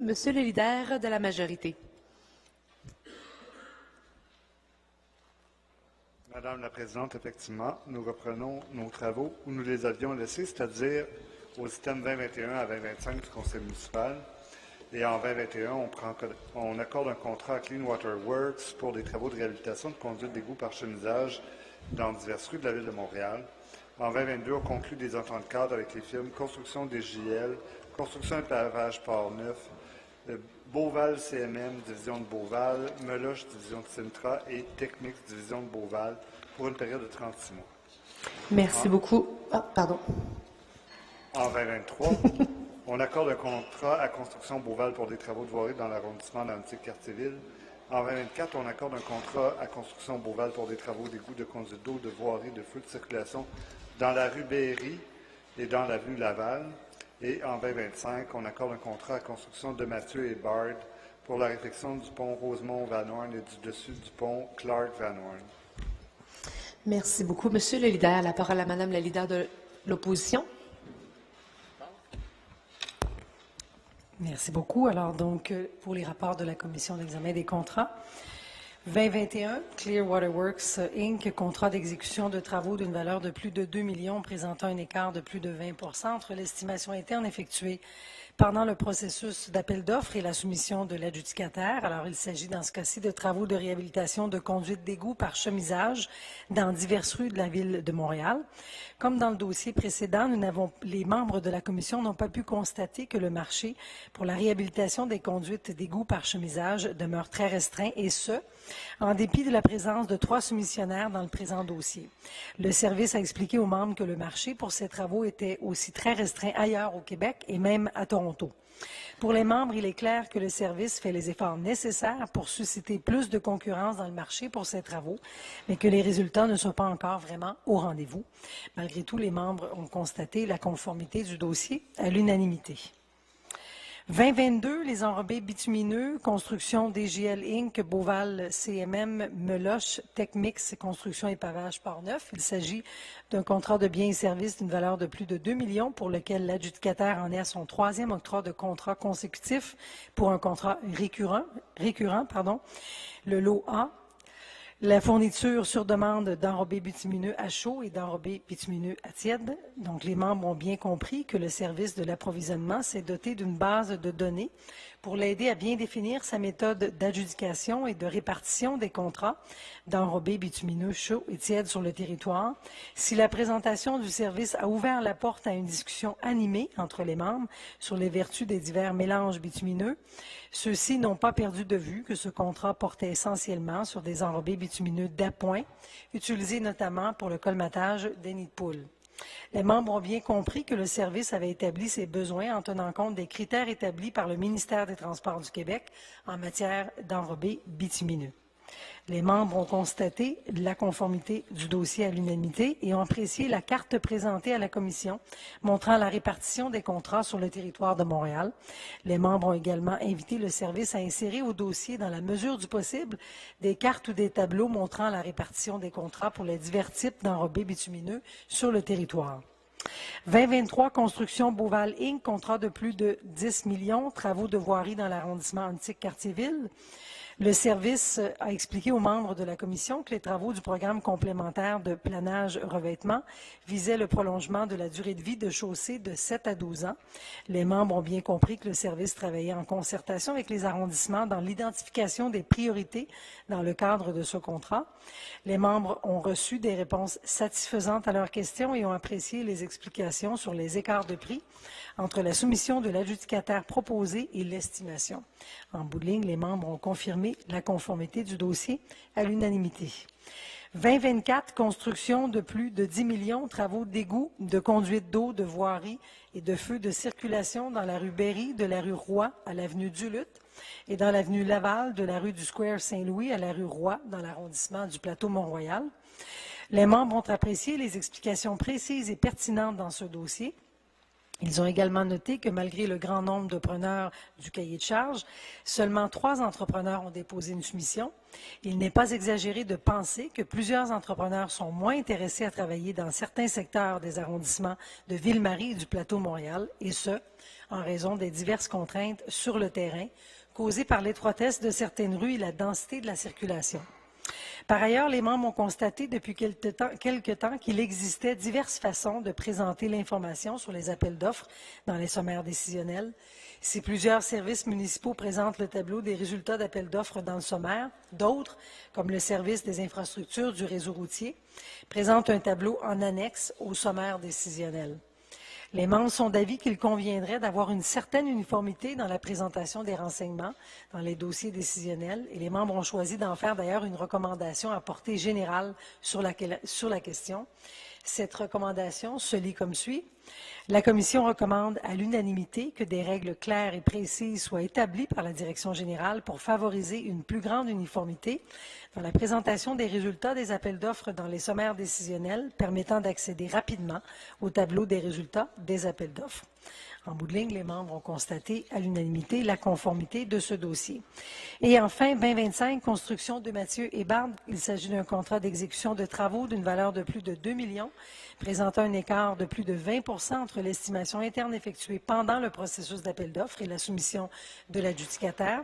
Monsieur le leader de la majorité. Madame la Présidente, effectivement, nous reprenons nos travaux où nous les avions laissés, c'est-à-dire au système 2021 à 2025 du Conseil municipal. Et en 2021, on accorde un contrat à Clean Water Works pour des travaux de réhabilitation de conduite d'égout par chemisage dans diverses rues de la Ville de Montréal. En 2022, on conclut des ententes cadres avec les firmes Construction DJL, Construction et Pavage Port-Neuf, Beauval CMM, division de Beauval, Meloche, division de Sintra et Techmix, division de Beauval, pour une période de 36 mois. Merci beaucoup. Ah, pardon. En 2023, on accorde un contrat à Construction Beauval pour des travaux de voirie dans l'arrondissement d'Antique Quartier-Ville. En 2024, on accorde un contrat à Construction Beauval pour des travaux d'égout de conduite d'eau, de voirie, de feu de circulation dans la rue Berry et dans l'avenue Laval. Et en 2025, on accorde un contrat à Construction de Mathieu et Bard pour la réfection du pont Rosemont-Van Horn et du dessus du pont Clark-Van Horn. Merci beaucoup. Monsieur le leader, la parole à Madame la leader de l'opposition. Merci beaucoup. Alors donc, pour les rapports de la Commission d'examen des contrats, 2021, Clearwater Works Inc., contrat d'exécution de travaux d'une valeur de plus de 2 millions présentant un écart de plus de 20 entre l'estimation interne effectuée pendant le processus d'appel d'offres et la soumission de l'adjudicataire. Alors, il s'agit dans ce cas-ci de travaux de réhabilitation de conduite d'égout par chemisage dans diverses rues de la Ville de Montréal. Comme dans le dossier précédent, les membres de la Commission n'ont pas pu constater que le marché pour la réhabilitation des conduites d'égout par chemisage demeure très restreint, et ce, en dépit de la présence de 3 soumissionnaires dans le présent dossier. Le service a expliqué aux membres que le marché pour ces travaux était aussi très restreint ailleurs au Québec et même à Toronto. Pour les membres, il est clair que le service fait les efforts nécessaires pour susciter plus de concurrence dans le marché pour ces travaux, mais que les résultats ne sont pas encore vraiment au rendez-vous. Malgré tout, les membres ont constaté la conformité du dossier à l'unanimité. 2022, les enrobés bitumineux, construction DGL Inc., Beauval CMM, Meloche, Techmix, construction et pavage Port-Neuf. Il s'agit d'un contrat de biens et services d'une valeur de plus de 2 millions pour lequel l'adjudicataire en est à son 3e octroi de contrat consécutif pour un contrat récurrent. Le lot A. La fourniture sur demande d'enrobés bitumineux à chaud et d'enrobés bitumineux à tiède. Donc, les membres ont bien compris que le service de l'approvisionnement s'est doté d'une base de données pour l'aider à bien définir sa méthode d'adjudication et de répartition des contrats d'enrobés bitumineux chauds et tièdes sur le territoire. Si la présentation du service a ouvert la porte à une discussion animée entre les membres sur les vertus des divers mélanges bitumineux, ceux-ci n'ont pas perdu de vue que ce contrat portait essentiellement sur des enrobés bitumineux d'appoint, utilisés notamment pour le colmatage des nids de poules. Les membres ont bien compris que le service avait établi ses besoins en tenant compte des critères établis par le ministère des Transports du Québec en matière d'enrobés bitumineux. Les membres ont constaté la conformité du dossier à l'unanimité et ont apprécié la carte présentée à la Commission montrant la répartition des contrats sur le territoire de Montréal. Les membres ont également invité le service à insérer au dossier, dans la mesure du possible, des cartes ou des tableaux montrant la répartition des contrats pour les divers types d'enrobés bitumineux sur le territoire. 2023, construction Beauval Inc., contrat de plus de 10 millions, travaux de voirie dans l'arrondissement Antique Quartier-Ville. Le service a expliqué aux membres de la Commission que les travaux du programme complémentaire de planage-revêtement visaient le prolongement de la durée de vie de chaussée de 7 à 12 ans. Les membres ont bien compris que le service travaillait en concertation avec les arrondissements dans l'identification des priorités dans le cadre de ce contrat. Les membres ont reçu des réponses satisfaisantes à leurs questions et ont apprécié les explications sur les écarts de prix entre la soumission de l'adjudicataire proposé et l'estimation. En bout de ligne, les membres ont confirmé la conformité du dossier à l'unanimité. 2024, construction de plus de 10 millions, travaux d'égout, de conduite d'eau, de voirie et de feux de circulation dans la rue Berry, de la rue Roy à l'avenue Duluth et dans l'avenue Laval, de la rue du Square Saint-Louis à la rue Roy dans l'arrondissement du Plateau-Mont-Royal. Les membres ont apprécié les explications précises et pertinentes dans ce dossier. Ils ont également noté que malgré le grand nombre de preneurs du cahier de charges, seulement 3 entrepreneurs ont déposé une soumission. Il n'est pas exagéré de penser que plusieurs entrepreneurs sont moins intéressés à travailler dans certains secteurs des arrondissements de Ville-Marie et du plateau Montréal, et ce, en raison des diverses contraintes sur le terrain causées par l'étroitesse de certaines rues et la densité de la circulation. Par ailleurs, les membres ont constaté depuis quelque temps qu'il existait diverses façons de présenter l'information sur les appels d'offres dans les sommaires décisionnels. Si plusieurs services municipaux présentent le tableau des résultats d'appels d'offres dans le sommaire, d'autres, comme le service des infrastructures du réseau routier, présentent un tableau en annexe au sommaire décisionnel. Les membres sont d'avis qu'il conviendrait d'avoir une certaine uniformité dans la présentation des renseignements dans les dossiers décisionnels et les membres ont choisi d'en faire d'ailleurs une recommandation à portée générale sur la question. Cette recommandation se lit comme suit. La Commission recommande à l'unanimité que des règles claires et précises soient établies par la Direction générale pour favoriser une plus grande uniformité dans la présentation des résultats des appels d'offres dans les sommaires décisionnels permettant d'accéder rapidement au tableau des résultats des appels d'offres. En bout de ligne, les membres ont constaté à l'unanimité la conformité de ce dossier. Et enfin, 2025, construction de Mathieu Hébard. Il s'agit d'un contrat d'exécution de travaux d'une valeur de plus de 2 millions, présentant un écart de plus de 20 entre l'estimation interne effectuée pendant le processus d'appel d'offres et la soumission de l'adjudicataire.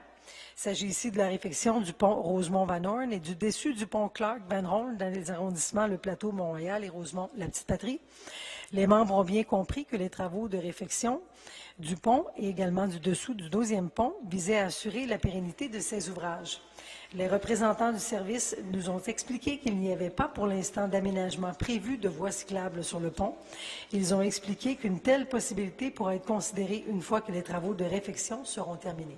Il s'agit ici de la réfection du pont Rosemont-Van Horn et du dessus du pont Clark-Van Horn dans les arrondissements Le Plateau, Montréal et Rosemont-La Petite-Patrie. Les membres ont bien compris que les travaux de réfection du pont et également du dessous du 12e pont visaient à assurer la pérennité de ces ouvrages. Les représentants du service nous ont expliqué qu'il n'y avait pas pour l'instant d'aménagement prévu de voies cyclables sur le pont. Ils ont expliqué qu'une telle possibilité pourra être considérée une fois que les travaux de réfection seront terminés.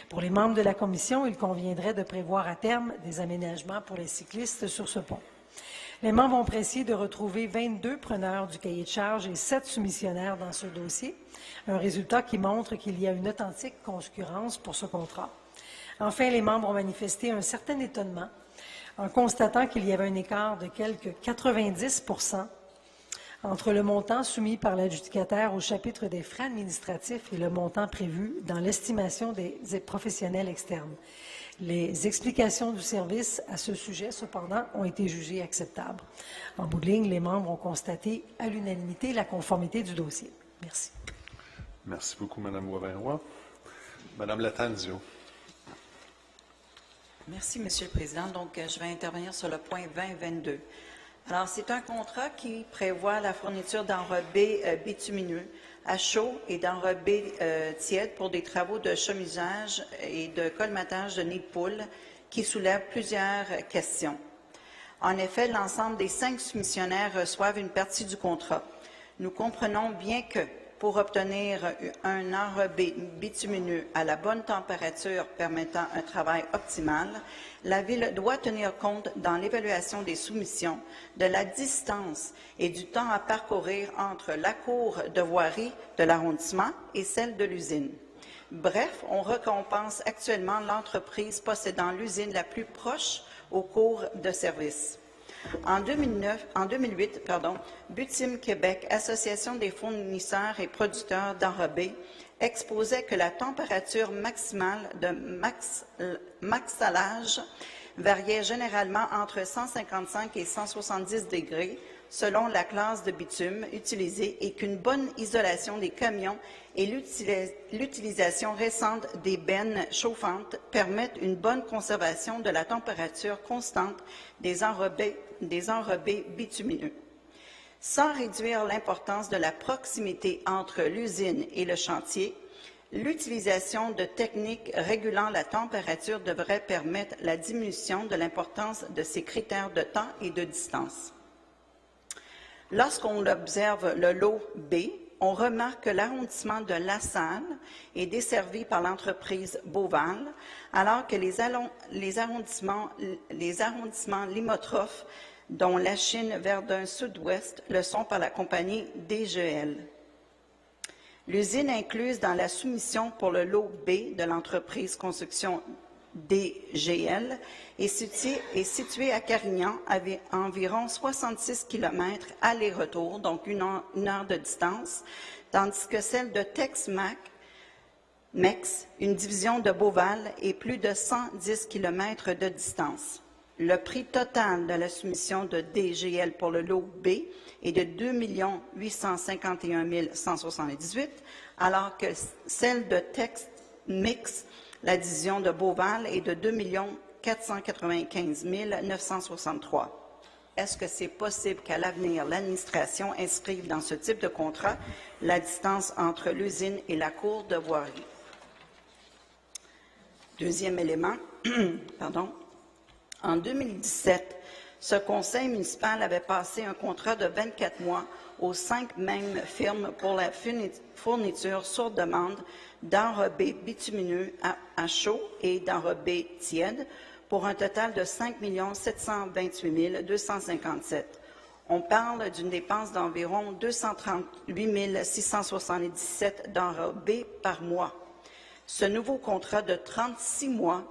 Pour les membres de la Commission, il conviendrait de prévoir à terme des aménagements pour les cyclistes sur ce pont. Les membres ont apprécié de retrouver 22 preneurs du cahier de charges et 7 soumissionnaires dans ce dossier, un résultat qui montre qu'il y a une authentique concurrence pour ce contrat. Enfin, les membres ont manifesté un certain étonnement en constatant qu'il y avait un écart de quelque 90 entre le montant soumis par l'adjudicataire au chapitre des frais administratifs et le montant prévu dans l'estimation des professionnels externes. Les explications du service à ce sujet, cependant, ont été jugées acceptables. En bout de ligne, les membres ont constaté à l'unanimité la conformité du dossier. Merci. Merci beaucoup, Mme Boisvert-Roy. Mme Latanzio. Merci, M. le Président. Donc, je vais intervenir sur le point 2022. Alors, c'est un contrat qui prévoit la fourniture d'enrobés bitumineux à chaud et d'enrobés tièdes pour des travaux de chemisage et de colmatage de nids de poules qui soulèvent plusieurs questions. En effet, l'ensemble des 5 soumissionnaires reçoivent une partie du contrat. Nous comprenons bien que, pour obtenir un enrobé bitumineux à la bonne température permettant un travail optimal, la Ville doit tenir compte dans l'évaluation des soumissions de la distance et du temps à parcourir entre la cour de voirie de l'arrondissement et celle de l'usine. Bref, on récompense actuellement l'entreprise possédant l'usine la plus proche au cours de service. En 2008, Butim Québec, Association des fournisseurs et producteurs d'enrobés, exposait que la température maximale de maxallage variait généralement entre 155 et 170 degrés selon la classe de bitume utilisée et qu'une bonne isolation des camions et l'utilisation récente des bennes chauffantes permettent une bonne conservation de la température constante des enrobés bitumineux. Sans réduire l'importance de la proximité entre l'usine et le chantier, l'utilisation de techniques régulant la température devrait permettre la diminution de l'importance de ces critères de temps et de distance. Lorsqu'on observe le lot B, on remarque que l'arrondissement de La Salle est desservi par l'entreprise Beauval, alors que les arrondissements limitrophes, dont la Chine, Verdun, Sud-Ouest, le sont par la compagnie DGL. L'usine incluse dans la soumission pour le lot B de l'entreprise Construction DGL est situé à Carignan, avec environ 66 km aller-retour, donc une heure de distance, tandis que celle de Tex-Mex, une division de Beauval, est plus de 110 km de distance. Le prix total de la soumission de DGL pour le lot B est de 2 851 178, alors que celle de Tex-Mex, la division de Beauval, est de 2 495 963. Est-ce que c'est possible qu'à l'avenir, l'administration inscrive dans ce type de contrat la distance entre l'usine et la cour de voirie? Deuxième élément, en 2017, ce conseil municipal avait passé un contrat de 24 mois aux 5 mêmes firmes pour la fourniture sur demande d'enrobés bitumineux à chaud et d'enrobés tièdes pour un total de 5 728 257. On parle d'une dépense d'environ 238 677 d'enrobés par mois. Ce nouveau contrat de 36 mois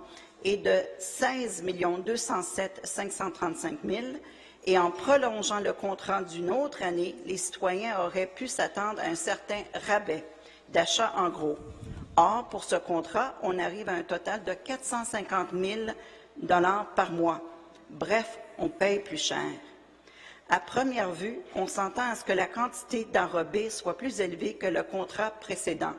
est de 16 207 535 000 et en prolongeant le contrat d'une autre année, les citoyens auraient pu s'attendre à un certain rabais d'achat en gros. Or, pour ce contrat, on arrive à un total de 450 000 par mois. Bref, on paye plus cher. À première vue, on s'entend à ce que la quantité d'enrobés soit plus élevée que le contrat précédent.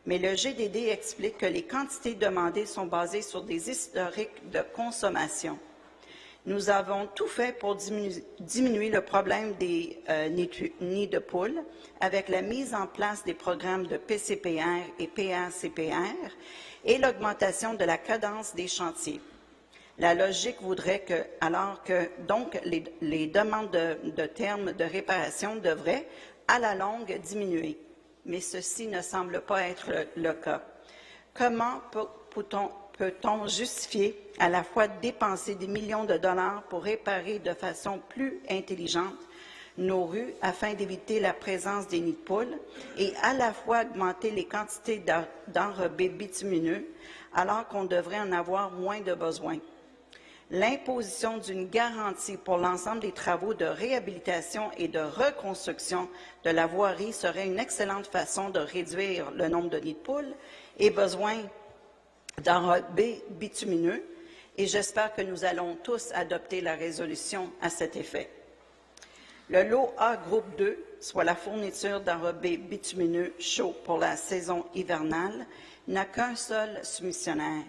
Mais le GDD explique que les quantités demandées sont basées sur des historiques de consommation. Nous avons tout fait pour diminuer le problème des nids de poules avec la mise en place des programmes de PCPR et PACPR et l'augmentation de la cadence des chantiers. La logique voudrait que, alors que donc les demandes de termes de réparation devraient, à la longue, diminuer. Mais ceci ne semble pas être le cas. Comment peut-on justifier à la fois dépenser des millions de dollars pour réparer de façon plus intelligente nos rues afin d'éviter la présence des nids de poules et à la fois augmenter les quantités d'enrobés bitumineux alors qu'on devrait en avoir moins de besoin? L'imposition d'une garantie pour l'ensemble des travaux de réhabilitation et de reconstruction de la voirie serait une excellente façon de réduire le nombre de nids de poules et besoin d'enrobés bitumineux, et j'espère que nous allons tous adopter la résolution à cet effet. Le lot A groupe 2, soit la fourniture d'enrobés bitumineux chauds pour la saison hivernale, n'a qu'un seul soumissionnaire.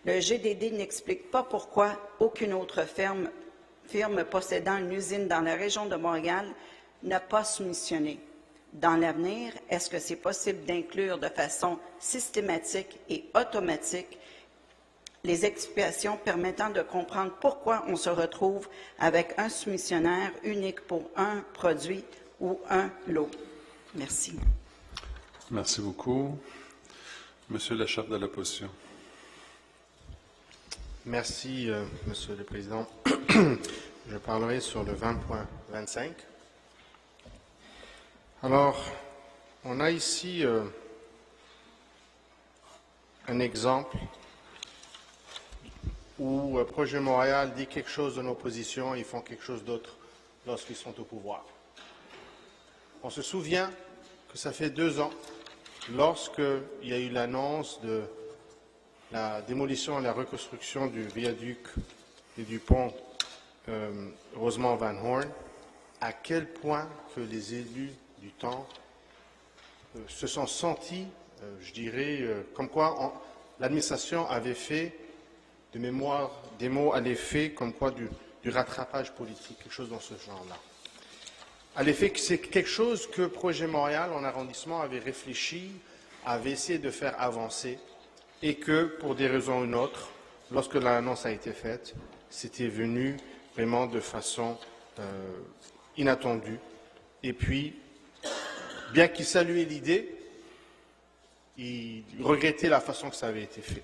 Le GDD n'explique pas pourquoi aucune autre firme possédant une usine dans la région de Montréal n'a pas soumissionné. Dans l'avenir, est-ce que c'est possible d'inclure de façon systématique et automatique les explications permettant de comprendre pourquoi on se retrouve avec un soumissionnaire unique pour un produit ou un lot? Merci. Merci beaucoup. Monsieur le chef de l'opposition. Merci, Monsieur le Président. Je parlerai sur le 20.25. Alors, on a ici un exemple où Projet Montréal dit quelque chose de nos positions et ils font quelque chose d'autre lorsqu'ils sont au pouvoir. On se souvient que ça fait 2 ans, lorsqu'il y a eu l'annonce de la démolition et la reconstruction du viaduc et du pont Rosemont-Van Horn, à quel point que les élus du temps se sont sentis, je dirais, comme quoi l'administration avait fait de mémoire des mots à l'effet comme quoi du rattrapage politique, quelque chose dans ce genre-là. À l'effet que c'est quelque chose que Projet Montréal, en arrondissement, avait réfléchi, avait essayé de faire avancer, et que, pour des raisons ou une autre, lorsque l'annonce a été faite, c'était venu vraiment de façon inattendue. Et puis, bien qu'il saluait l'idée, il regrettait la façon que ça avait été fait.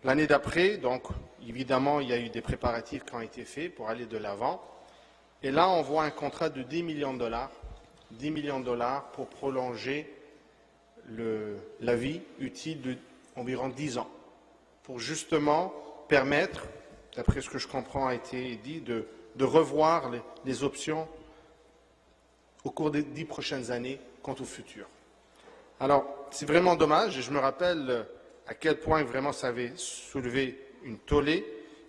L'année d'après, donc, évidemment, il y a eu des préparatifs qui ont été faits pour aller de l'avant. Et là, on voit un contrat de 10 millions de dollars, 10 millions de dollars pour prolonger la vie utile d'environ 10 ans. pour justement permettre, d'après ce que je comprends a été dit, de revoir les options au cours des 10 prochaines années quant au futur. Alors, c'est vraiment dommage, et je me rappelle à quel point vraiment ça avait soulevé une tollée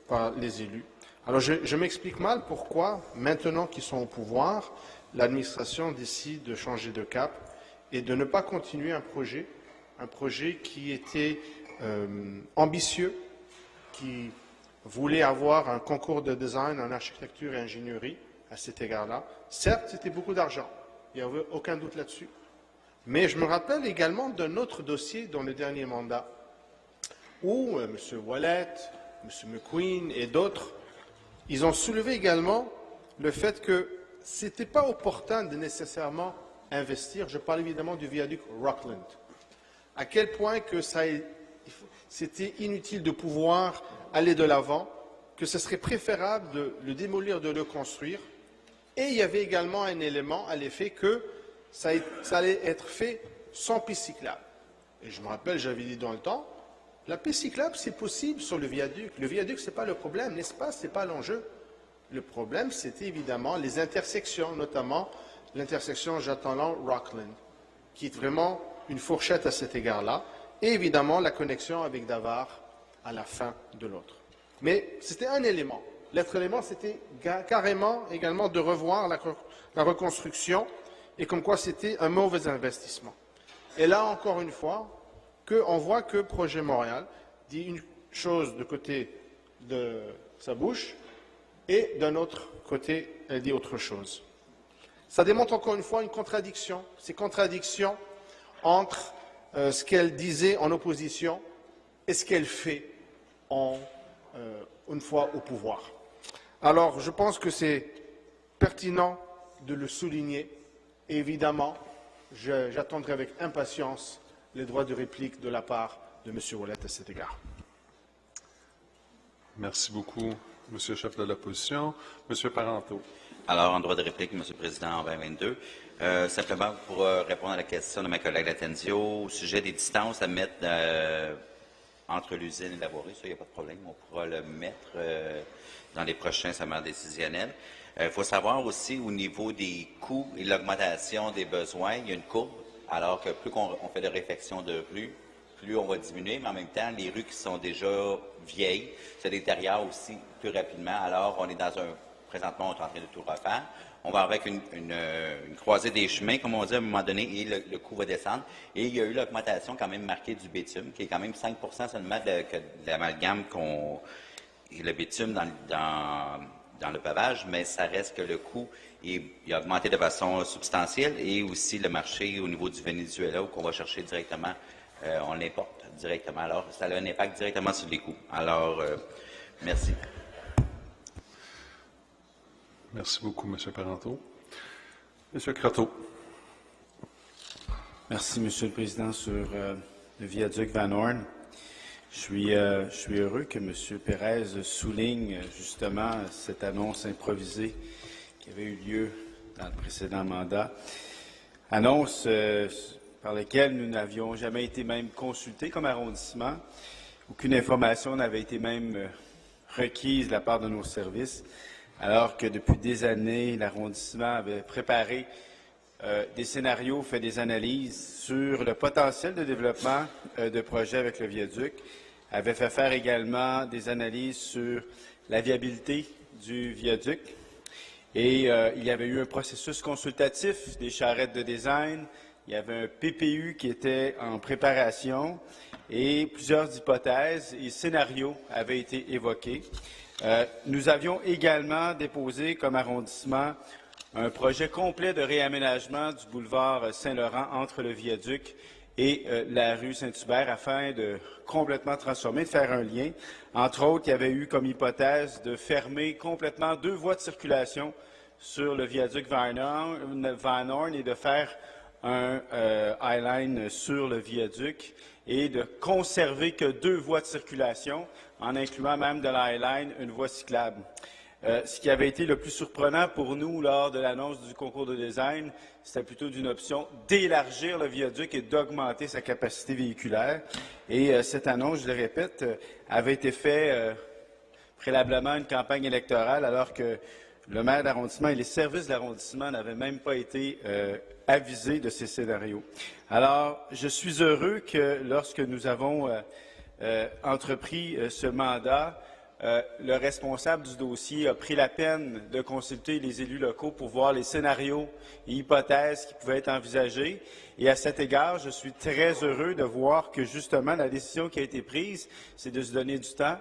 par les élus. Alors, je m'explique mal pourquoi, maintenant qu'ils sont au pouvoir, l'administration décide de changer de cap et de ne pas continuer un projet qui était ambitieux, qui voulait avoir un concours de design en architecture et ingénierie à cet égard-là. Certes, c'était beaucoup d'argent, il n'y avait aucun doute là-dessus. Mais je me rappelle également d'un autre dossier dans le dernier mandat, où M. Ouellet, M. McQueen et d'autres, ils ont soulevé également le fait que ce n'était pas opportun de nécessairement investir. Je parle évidemment du viaduc Rockland. À quel point que c'était inutile de pouvoir aller de l'avant, que ce serait préférable de le démolir, de le construire. Et il y avait également un élément à l'effet que ça allait être fait sans piste cyclable. Et je me rappelle, j'avais dit dans le temps, la piste cyclable, c'est possible sur le viaduc. Le viaduc, ce n'est pas le problème, n'est-ce pas? Ce n'est pas l'enjeu. Le problème, c'était évidemment les intersections, notamment l'intersection Jatalan-Rockland, qui est vraiment une fourchette à cet égard-là, et évidemment la connexion avec Davard à la fin de l'autre. Mais c'était un élément. L'autre élément, c'était carrément également de revoir la reconstruction, et comme quoi c'était un mauvais investissement. Et là, encore une fois, on voit que Projet Montréal dit une chose de côté de sa bouche, et d'un autre côté, elle dit autre chose. Ça démontre encore une fois une contradiction. Ces contradictions entre ce qu'elle disait en opposition et ce qu'elle fait une fois au pouvoir. Alors, je pense que c'est pertinent de le souligner. Et évidemment, j'attendrai avec impatience les droits de réplique de la part de M. Ouellet à cet égard. Merci beaucoup, M. le chef de l'opposition. M. Parenteau. Alors, en droit de réplique, M. le Président, en 2022, simplement pour répondre à la question de ma collègue Latenzio au sujet des distances à mettre entre l'usine et la voirie, ça, il n'y a pas de problème. On pourra le mettre dans les prochains sommaires décisionnels. Il faut savoir aussi au niveau des coûts et l'augmentation des besoins, il y a une courbe, alors que plus on fait de réfection de rues, plus on va diminuer, mais en même temps, les rues qui sont déjà vieilles se détériorent aussi plus rapidement. Alors, on est présentement, on est en train de tout refaire. On va avec une croisée des chemins, comme on dit à un moment donné, et le coût va descendre. Et il y a eu l'augmentation quand même marquée du bitume, qui est quand même 5 seulement de l'amalgame et le bitume dans le pavage, mais ça reste que le coût il a augmenté de façon substantielle et aussi le marché au niveau du Venezuela, où on va chercher directement, on l'importe directement. Alors, ça a un impact directement sur les coûts. Alors, merci. Merci beaucoup, M. Parenteau. M. Croteau. Merci, M. le Président. Sur le viaduc Van Horn, je suis heureux que M. Pérez souligne justement cette annonce improvisée qui avait eu lieu dans le précédent mandat. Annonce par laquelle nous n'avions jamais été même consultés comme arrondissement. Aucune information n'avait été même requise de la part de nos services, alors que depuis des années, l'arrondissement avait préparé des scénarios, fait des analyses sur le potentiel de développement de projets avec le viaduc, avait fait faire également des analyses sur la viabilité du viaduc. Et il y avait eu un processus consultatif des charrettes de design, il y avait un PPU qui était en préparation et plusieurs hypothèses et scénarios avaient été évoqués. Nous avions également déposé comme arrondissement un projet complet de réaménagement du boulevard Saint-Laurent entre le viaduc et la rue Saint-Hubert afin de complètement transformer, de faire un lien. Entre autres, il y avait eu comme hypothèse de fermer complètement 2 voies de circulation sur le viaduc Van Horn et de faire un Highline sur le viaduc et de conserver que 2 voies de circulation, en incluant même de l'Highline une voie cyclable. Ce qui avait été le plus surprenant pour nous lors de l'annonce du concours de design, c'était plutôt d'une option d'élargir le viaduc et d'augmenter sa capacité véhiculaire. Et cette annonce, je le répète, avait été faite préalablement à une campagne électorale, alors que le maire d'arrondissement et les services de l'arrondissement n'avaient même pas été avisés de ces scénarios. Alors, je suis heureux que lorsque nous avons entrepris ce mandat, le responsable du dossier a pris la peine de consulter les élus locaux pour voir les scénarios et hypothèses qui pouvaient être envisagés. Et à cet égard, je suis très heureux de voir que justement la décision qui a été prise, c'est de se donner du temps,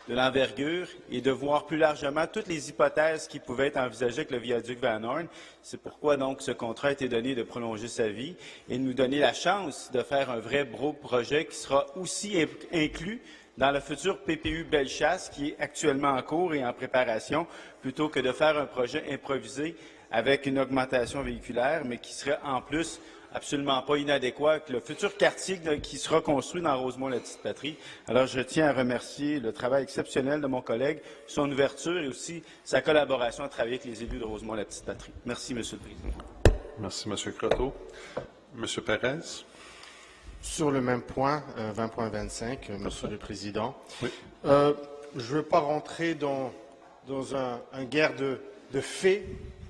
de l'envergure et de voir plus largement toutes les hypothèses qui pouvaient être envisagées avec le viaduc Van Horn. C'est pourquoi donc ce contrat a été donné de prolonger sa vie et de nous donner la chance de faire un vrai gros projet qui sera aussi inclus dans le futur PPU Bellechasse qui est actuellement en cours et en préparation, plutôt que de faire un projet improvisé avec une augmentation véhiculaire, mais qui serait en plus absolument pas inadéquat avec le futur quartier qui sera construit dans Rosemont-la-Petite-Patrie. Alors, je tiens à remercier le travail exceptionnel de mon collègue, son ouverture et aussi sa collaboration à travailler avec les élus de Rosemont-la-Petite-Patrie. Merci, Monsieur le Président. Merci, M. Croteau. M. Perez. Sur le même point, 20.25, Monsieur le Président. Oui. Je ne veux pas rentrer dans un guerre de faits,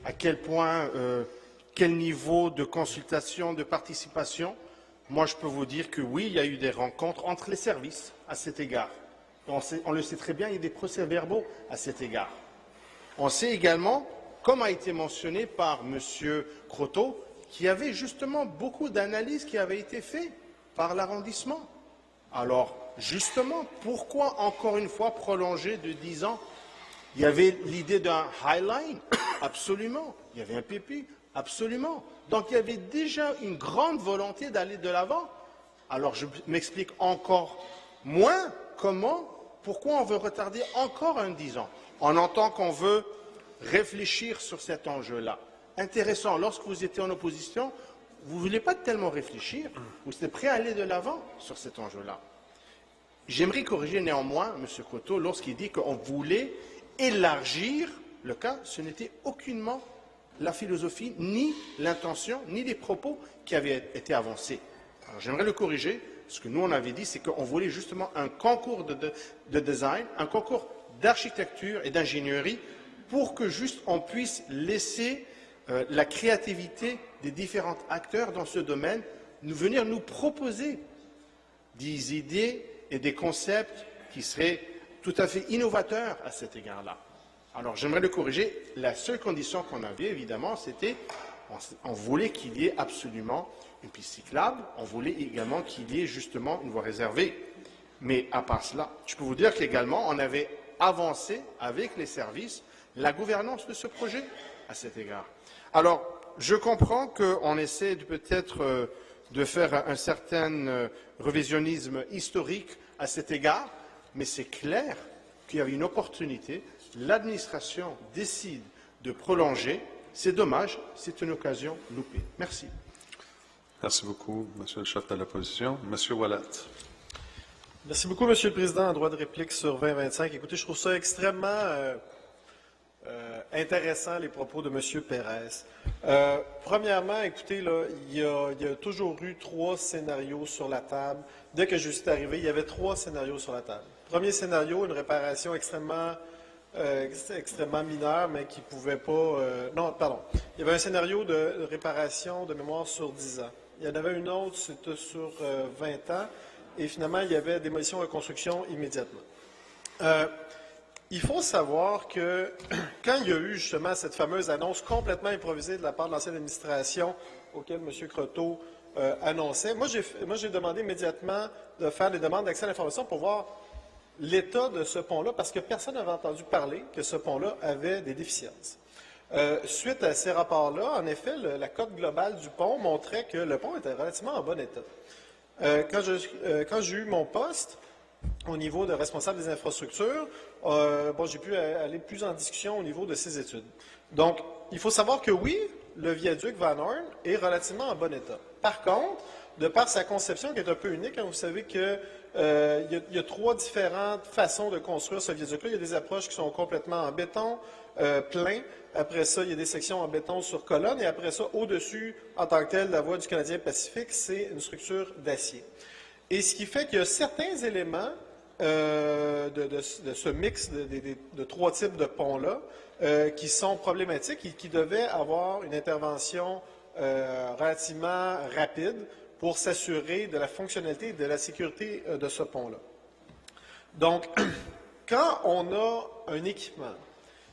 à quel point, quel niveau de consultation, de participation. Moi, je peux vous dire que oui, il y a eu des rencontres entre les services à cet égard. On le sait très bien, il y a des procès-verbaux à cet égard. On sait également, comme a été mentionné par M. Croteau, qu'il y avait justement beaucoup d'analyses qui avaient été faites par l'arrondissement. Alors, justement, pourquoi encore une fois prolonger de 10 ans? Il y avait l'idée d'un Highline, absolument. Il y avait un PPU, absolument. Donc, il y avait déjà une grande volonté d'aller de l'avant. Alors, je m'explique encore moins pourquoi on veut retarder encore 10 ans. On entend qu'on veut réfléchir sur cet enjeu-là. Intéressant, lorsque vous étiez en opposition, vous ne voulez pas tellement réfléchir, vous êtes prêt à aller de l'avant sur cet enjeu-là. J'aimerais corriger néanmoins M. Croteau lorsqu'il dit qu'on voulait élargir le cas. Ce n'était aucunement la philosophie, ni l'intention, ni les propos qui avaient été avancés. Alors j'aimerais le corriger. Ce que nous on avait dit, c'est qu'on voulait justement un concours de design, un concours d'architecture et d'ingénierie pour que juste on puisse laisser la créativité des différents acteurs dans ce domaine venir nous proposer des idées et des concepts qui seraient tout à fait innovateurs à cet égard-là. Alors, j'aimerais le corriger. La seule condition qu'on avait, évidemment, c'était on voulait qu'il y ait absolument une piste cyclable, on voulait également qu'il y ait justement une voie réservée. Mais à part cela, je peux vous dire qu'également, on avait avancé avec les services la gouvernance de ce projet à cet égard. Alors, je comprends qu'on essaie peut-être de faire un certain révisionnisme historique à cet égard, mais c'est clair qu'il y avait une opportunité. L'administration décide de prolonger. C'est dommage, c'est une occasion loupée. Merci. Merci beaucoup, Monsieur le chef de l'opposition. Monsieur Wallet. Merci beaucoup, Monsieur le Président. En droit de réplique sur 2025. Écoutez, je trouve ça extrêmement intéressant, les propos de M. Perez. Premièrement, écoutez, là, il y a toujours eu 3 scénarios sur la table. Dès que je suis arrivé, il y avait 3 scénarios sur la table. Premier scénario, une réparation extrêmement mineure, mais qui ne pouvait pas... non, pardon. Il y avait un scénario de réparation de mémoire sur 10 ans. Il y en avait une autre, c'était sur 20 ans. Et finalement, il y avait démolition et reconstruction immédiatement. Il faut savoir que quand il y a eu justement cette fameuse annonce complètement improvisée de la part de l'ancienne administration auquel M. Croteau annonçait, moi j'ai demandé immédiatement de faire des demandes d'accès à l'information pour voir l'état de ce pont-là, parce que personne n'avait entendu parler que ce pont-là avait des déficiences. Suite à ces rapports-là, en effet, la cote globale du pont montrait que le pont était relativement en bon état. Quand j'ai eu mon poste, au niveau de responsable des infrastructures, j'ai pu aller plus en discussion au niveau de ces études. Donc, il faut savoir que oui, le viaduc Van Horn est relativement en bon état. Par contre, de par sa conception qui est un peu unique. Vous savez qu'il y a 3 différentes façons de construire ce viaduc-là. Il y a des approches qui sont complètement en béton plein. Après ça, il y a des sections en béton sur colonne. Et après ça, au-dessus, en tant que tel, la voie du Canadien Pacifique, c'est une structure d'acier. Et ce qui fait qu'il y a certains éléments de ce mix de 3 types de ponts-là qui sont problématiques et qui devaient avoir une intervention relativement rapide pour s'assurer de la fonctionnalité et de la sécurité de ce pont-là. Donc, quand on a un équipement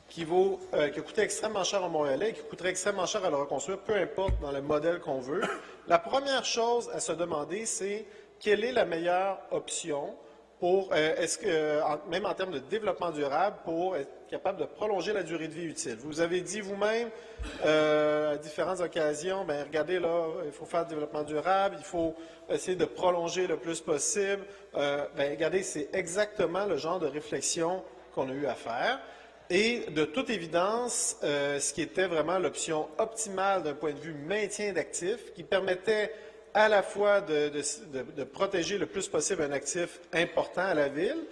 qui a coûté extrêmement cher à Montréalais et qui coûterait extrêmement cher à le reconstruire, peu importe dans le modèle qu'on veut, la première chose à se demander, c'est quelle est la meilleure option pour, même en termes de développement durable, pour être capable de prolonger la durée de vie utile. Vous avez dit vous-même, à différentes occasions, bien, regardez là, il faut faire du développement durable, il faut essayer de prolonger le plus possible. Bien, regardez, c'est exactement le genre de réflexion qu'on a eu à faire. Et de toute évidence, ce qui était vraiment l'option optimale d'un point de vue maintien d'actifs, qui permettait à la fois de protéger le plus possible un actif important à la ville,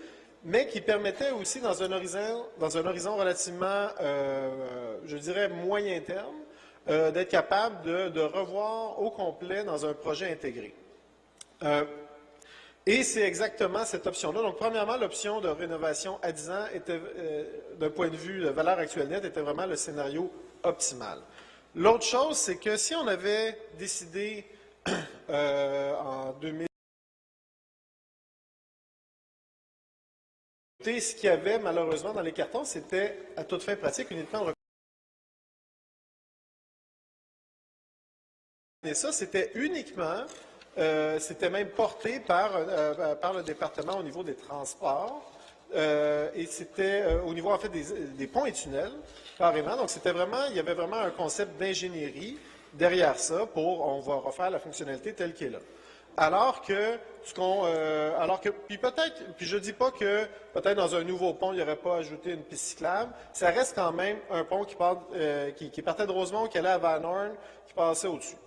mais qui permettait aussi, dans un horizon relativement, je dirais, moyen terme, d'être capable de revoir au complet dans un projet intégré. Et c'est exactement cette option-là. Donc, premièrement, l'option de rénovation à 10 ans était, d'un point de vue de valeur actuelle nette, était vraiment le scénario optimal. L'autre chose, c'est que si on avait décidé en 2000, ce qu'il y avait malheureusement dans les cartons, c'était à toute fin pratique uniquement le. Et ça, c'était uniquement, c'était même porté par le département au niveau des transports. Et c'était au niveau en fait des ponts et tunnels, carrément. Donc c'était vraiment, il y avait vraiment un concept d'ingénierie derrière ça on va refaire la fonctionnalité telle qu'elle est là. Alors que puis je dis pas que peut-être dans un nouveau pont, il n'y aurait pas ajouté une piste cyclable. Ça reste quand même un pont qui partait de Rosemont, qui allait à Van Horn, qui passait au-dessus.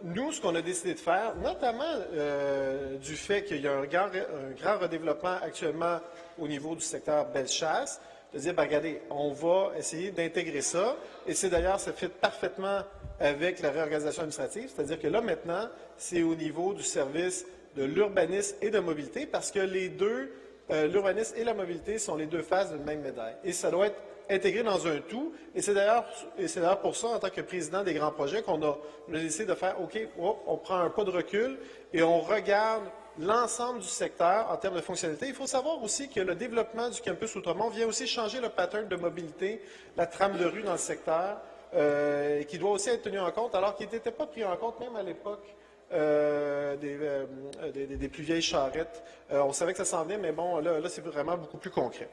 Nous, ce qu'on a décidé de faire, notamment du fait qu'il y a un grand redéveloppement actuellement au niveau du secteur Bellechasse, de dire, ben, regardez, on va essayer d'intégrer ça, et c'est d'ailleurs, ça fit parfaitement avec la réorganisation administrative, c'est-à-dire que là, maintenant, c'est au niveau du service de l'urbanisme et de mobilité, parce que les deux, l'urbanisme et la mobilité, sont les deux faces d'une même médaille. Et ça doit être intégré dans un tout, et c'est d'ailleurs pour ça, en tant que président des grands projets, qu'on a décidé de faire, OK, on prend un pas de recul, et on regarde l'ensemble du secteur en termes de fonctionnalité. Il faut savoir aussi que le développement du campus Outremont vient aussi changer le pattern de mobilité, la trame de rue dans le secteur, qui doit aussi être tenu en compte, alors qu'il n'était pas pris en compte même à l'époque des plus vieilles charrettes. On savait que ça s'en venait, mais bon, là c'est vraiment beaucoup plus concret.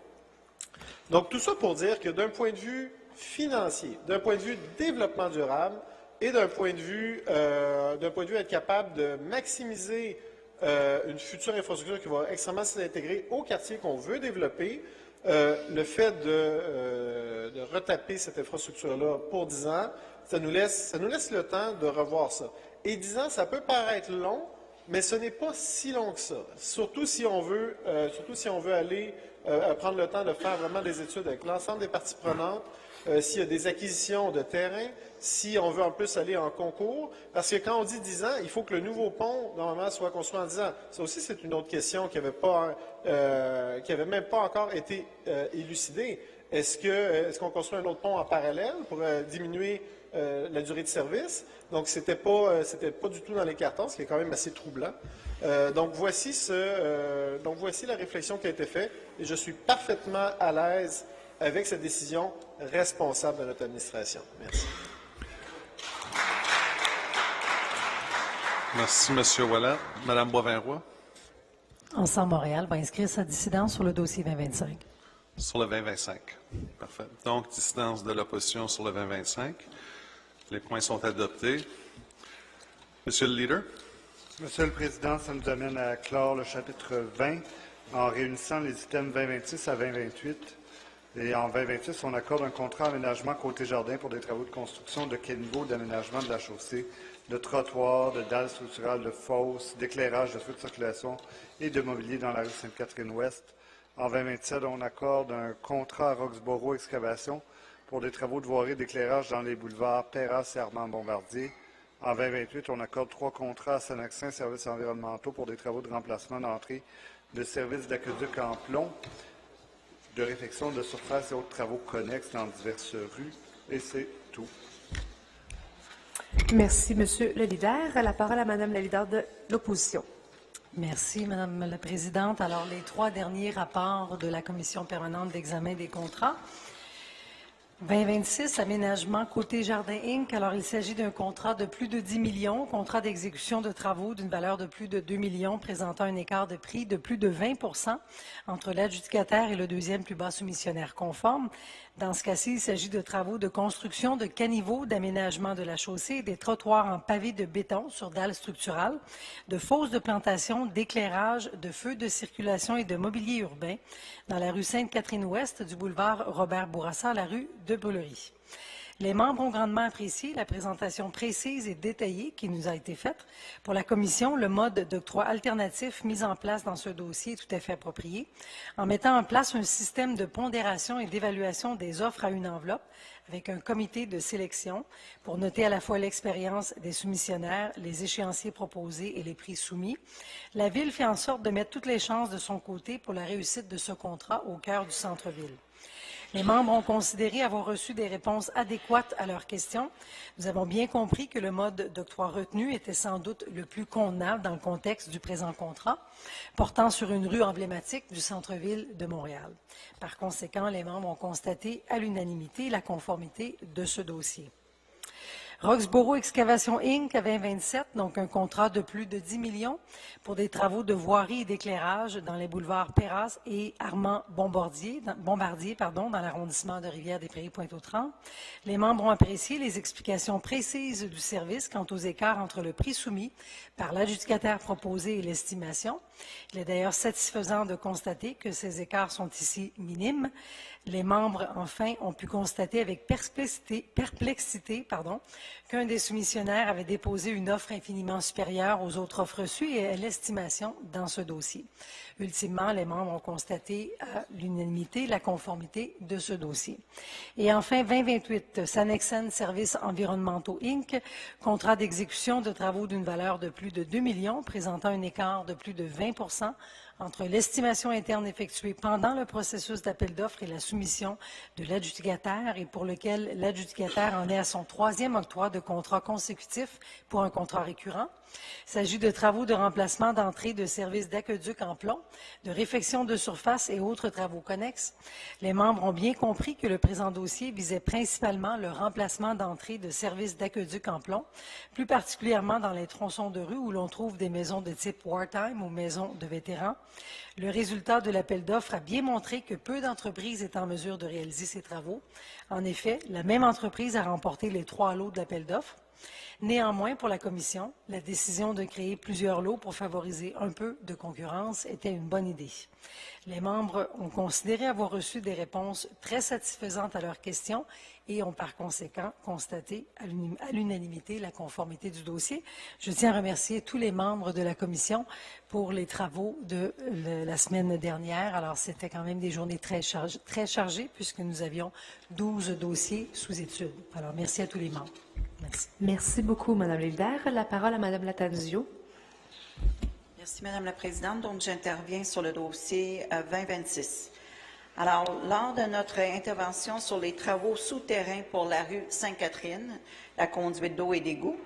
Donc, tout ça pour dire que d'un point de vue financier, d'un point de vue développement durable et d'un point de vue être capable de maximiser une future infrastructure qui va extrêmement s'intégrer au quartier qu'on veut développer, le fait de retaper cette infrastructure-là pour 10 ans, ça nous laisse le temps de revoir ça. Et 10 ans, ça peut paraître long, mais ce n'est pas si long que ça. Surtout si on veut aller prendre le temps de faire vraiment des études avec l'ensemble des parties prenantes, s'il y a des acquisitions de terrain, si on veut en plus aller en concours, parce que quand on dit 10 ans, il faut que le nouveau pont, normalement, soit construit en 10 ans. Ça aussi, c'est une autre question qui avait même pas encore été élucidée. Est-ce qu'on construit un autre pont en parallèle pour diminuer la durée de service? Donc, c'était pas du tout dans les cartons, ce qui est quand même assez troublant. Donc, voici la réflexion qui a été faite, et je suis parfaitement à l'aise avec cette décision responsable de notre administration. Merci. Merci, M. Ouellet. Mme Boivin-Roy. Ensemble Montréal va inscrire sa dissidence sur le dossier 2025. Sur le 2025. Parfait. Donc, dissidence de l'opposition sur le 2025. Les points sont adoptés. Monsieur le leader. Monsieur le Président, ça nous amène à clore le chapitre 20 en réunissant les items 2026 à 2028. Et en 2026, on accorde un contrat d'aménagement côté jardin pour des travaux de construction de quel niveau d'aménagement de la chaussée de trottoirs, de dalles structurales, de fosses, d'éclairage, de feux de circulation et de mobilier dans la rue Sainte-Catherine-Ouest. En 2027, on accorde un contrat à Roxborough Excavation pour des travaux de voirie d'éclairage dans les boulevards Perras et Armand-Bombardier. En 2028, on accorde 3 contrats à Sanaxin Services environnementaux pour des travaux de remplacement d'entrée de services d'aqueduc en plomb, de réfection de surface et autres travaux connexes dans diverses rues. Et c'est tout. Merci, Monsieur le leader. La parole à Madame la leader de l'opposition. Merci, Madame la Présidente. Alors, les 3 derniers rapports de la Commission permanente d'examen des contrats. 2026, aménagement côté Jardin Inc. Alors, il s'agit d'un contrat de plus de 10 millions, contrat d'exécution de travaux d'une valeur de plus de 2 millions, présentant un écart de prix de plus de 20 % entre l'adjudicataire et le deuxième plus bas soumissionnaire conforme. Dans ce cas-ci, il s'agit de travaux de construction de caniveaux, d'aménagement de la chaussée, des trottoirs en pavé de béton sur dalles structurales, de fosses de plantation, d'éclairage, de feux de circulation et de mobilier urbain dans la rue Sainte-Catherine-Ouest du boulevard Robert-Bourassa à la rue de Brûlerie. Les membres ont grandement apprécié la présentation précise et détaillée qui nous a été faite. Pour la Commission, le mode d'octroi alternatif mis en place dans ce dossier est tout à fait approprié, en mettant en place un système de pondération et d'évaluation des offres à une enveloppe avec un comité de sélection pour noter à la fois l'expérience des soumissionnaires, les échéanciers proposés et les prix soumis. La Ville fait en sorte de mettre toutes les chances de son côté pour la réussite de ce contrat au cœur du centre-ville. Les membres ont considéré avoir reçu des réponses adéquates à leurs questions. Nous avons bien compris que le mode d'octroi retenu était sans doute le plus convenable dans le contexte du présent contrat, portant sur une rue emblématique du centre-ville de Montréal. Par conséquent, les membres ont constaté à l'unanimité la conformité de ce dossier. Roxborough Excavation Inc. à 2027, donc un contrat de plus de 10 millions pour des travaux de voirie et d'éclairage dans les boulevards Perras et Armand-Bombardier, dans l'arrondissement de Rivière-des-Prairies-Pointe-aux-Trembles. Les membres ont apprécié les explications précises du service quant aux écarts entre le prix soumis par l'adjudicataire proposé et l'estimation. Il est d'ailleurs satisfaisant de constater que ces écarts sont ici minimes. Les membres, enfin, ont pu constater avec perplexité qu'un des soumissionnaires avait déposé une offre infiniment supérieure aux autres offres reçues et à l'estimation dans ce dossier. Ultimement, les membres ont constaté à l'unanimité la conformité de ce dossier. Et enfin, 2028, Sanaxin Services environnementaux Inc., contrat d'exécution de travaux d'une valeur de plus de 2 millions, présentant un écart de plus de 20 % entre l'estimation interne effectuée pendant le processus d'appel d'offres et la soumission de l'adjudicataire et pour lequel l'adjudicataire en est à son 3e octroi de contrat consécutif pour un contrat récurrent. Il s'agit de travaux de remplacement d'entrée de services d'aqueduc en plomb, de réfection de surface et autres travaux connexes. Les membres ont bien compris que le présent dossier visait principalement le remplacement d'entrée de services d'aqueduc en plomb, plus particulièrement dans les tronçons de rue où l'on trouve des maisons de type wartime ou maisons de vétérans. Le résultat de l'appel d'offres a bien montré que peu d'entreprises étaient en mesure de réaliser ces travaux. En effet, la même entreprise a remporté les 3 lots de l'appel d'offres. Néanmoins, pour la Commission, la décision de créer plusieurs lots pour favoriser un peu de concurrence était une bonne idée. Les membres ont considéré avoir reçu des réponses très satisfaisantes à leurs questions et ont par conséquent constaté à l'unanimité la conformité du dossier. Je tiens à remercier tous les membres de la Commission pour les travaux de la semaine dernière. Alors, c'était quand même des journées très chargées puisque nous avions 12 dossiers sous étude. Alors, merci à tous les membres. Merci. Merci beaucoup, Madame la leader. La parole à Madame Lattanzio. Merci, Madame la Présidente. Donc, j'interviens sur le dossier 2026. Alors, lors de notre intervention sur les travaux souterrains pour la rue Sainte-Catherine, la conduite d'eau et d'égout,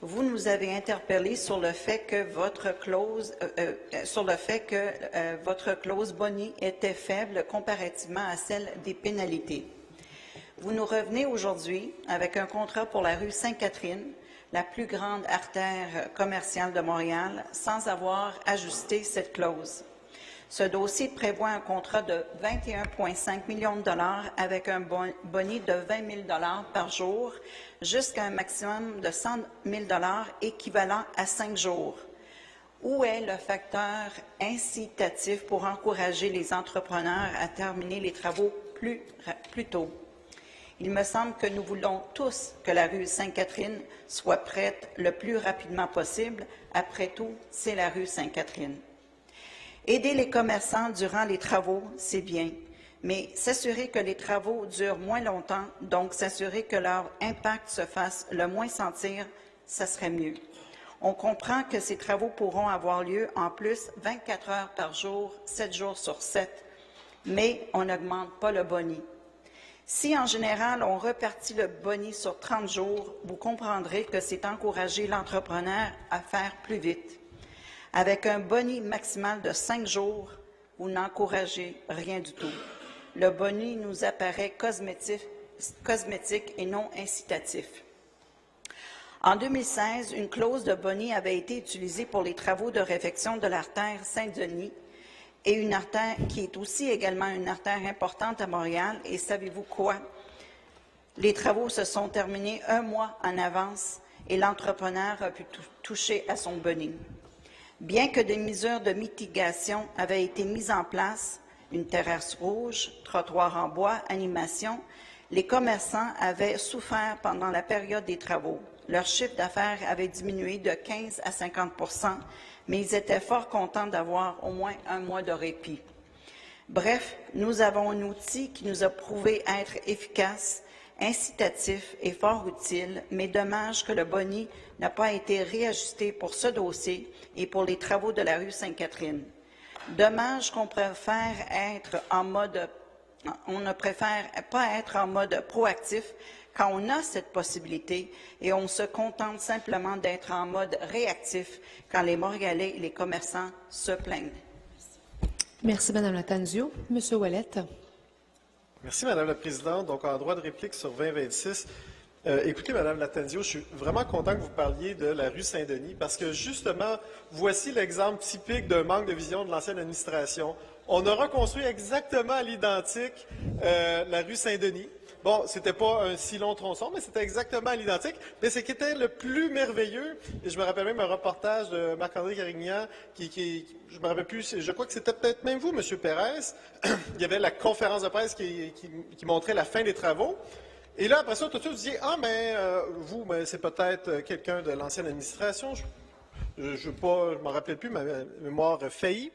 vous nous avez interpellé sur le fait que votre clause Boni était faible comparativement à celle des pénalités. Vous nous revenez aujourd'hui avec un contrat pour la rue Sainte-Catherine, la plus grande artère commerciale de Montréal, sans avoir ajusté cette clause. Ce dossier prévoit un contrat de 21,5 millions de dollars avec un boni de 20 000 dollars par jour jusqu'à un maximum de 100 000 dollars équivalent à 5 jours. Où est le facteur incitatif pour encourager les entrepreneurs à terminer les travaux plus tôt? Il me semble que nous voulons tous que la rue Sainte-Catherine soit prête le plus rapidement possible. Après tout, c'est la rue Sainte-Catherine. Aider les commerçants durant les travaux, c'est bien, mais s'assurer que les travaux durent moins longtemps, donc s'assurer que leur impact se fasse le moins sentir, ça serait mieux. On comprend que ces travaux pourront avoir lieu en plus 24 heures par jour, 7 jours sur 7, mais on n'augmente pas le boni. Si, en général, on repartit le boni sur 30 jours, vous comprendrez que c'est encourager l'entrepreneur à faire plus vite. Avec un boni maximal de 5 jours, vous n'encouragez rien du tout. Le boni nous apparaît cosmétique et non incitatif. En 2016, une clause de boni avait été utilisée pour les travaux de réfection de l'artère Saint-Denis et une artère qui est aussi également une artère importante à Montréal. Et savez-vous quoi? Les travaux se sont terminés 1 mois en avance et l'entrepreneur a pu toucher à son boni. Bien que des mesures de mitigation avaient été mises en place, une terrasse rouge, trottoir en bois, animation, les commerçants avaient souffert pendant la période des travaux. Leur chiffre d'affaires avait diminué de 15 à 50 %, mais ils étaient fort contents d'avoir au moins 1 mois de répit. Bref, nous avons un outil qui nous a prouvé être efficace, incitatif et fort utile, mais dommage que le boni n'a pas été réajusté pour ce dossier et pour les travaux de la rue Sainte-Catherine. Dommage qu'on préfère être en mode, on ne préfère pas être en mode proactif quand on a cette possibilité et on se contente simplement d'être en mode réactif quand les Montréalais et les commerçants se plaignent. Merci, Mme Lattanzio. Monsieur Ouellette. Merci, Mme la Présidente. Donc, en droit de réplique sur 2026, écoutez, Mme Lattanzio, je suis vraiment content que vous parliez de la rue Saint-Denis parce que, justement, voici l'exemple typique d'un manque de vision de l'ancienne administration. On a reconstruit exactement à l'identique la rue Saint-Denis. Bon, c'était pas un si long tronçon, mais c'était exactement à l'identique. Mais ce qui était le plus merveilleux, et je me rappelle même un reportage de Marc-André Carignan, je me rappelle plus, je crois que c'était peut-être même vous, M. Pérez. Il y avait la conférence de presse qui montrait la fin des travaux. Et là, après ça, tout de suite, vous disiez, vous, c'est peut-être quelqu'un de l'ancienne administration. Je ne m'en rappelle plus, ma mémoire faillit.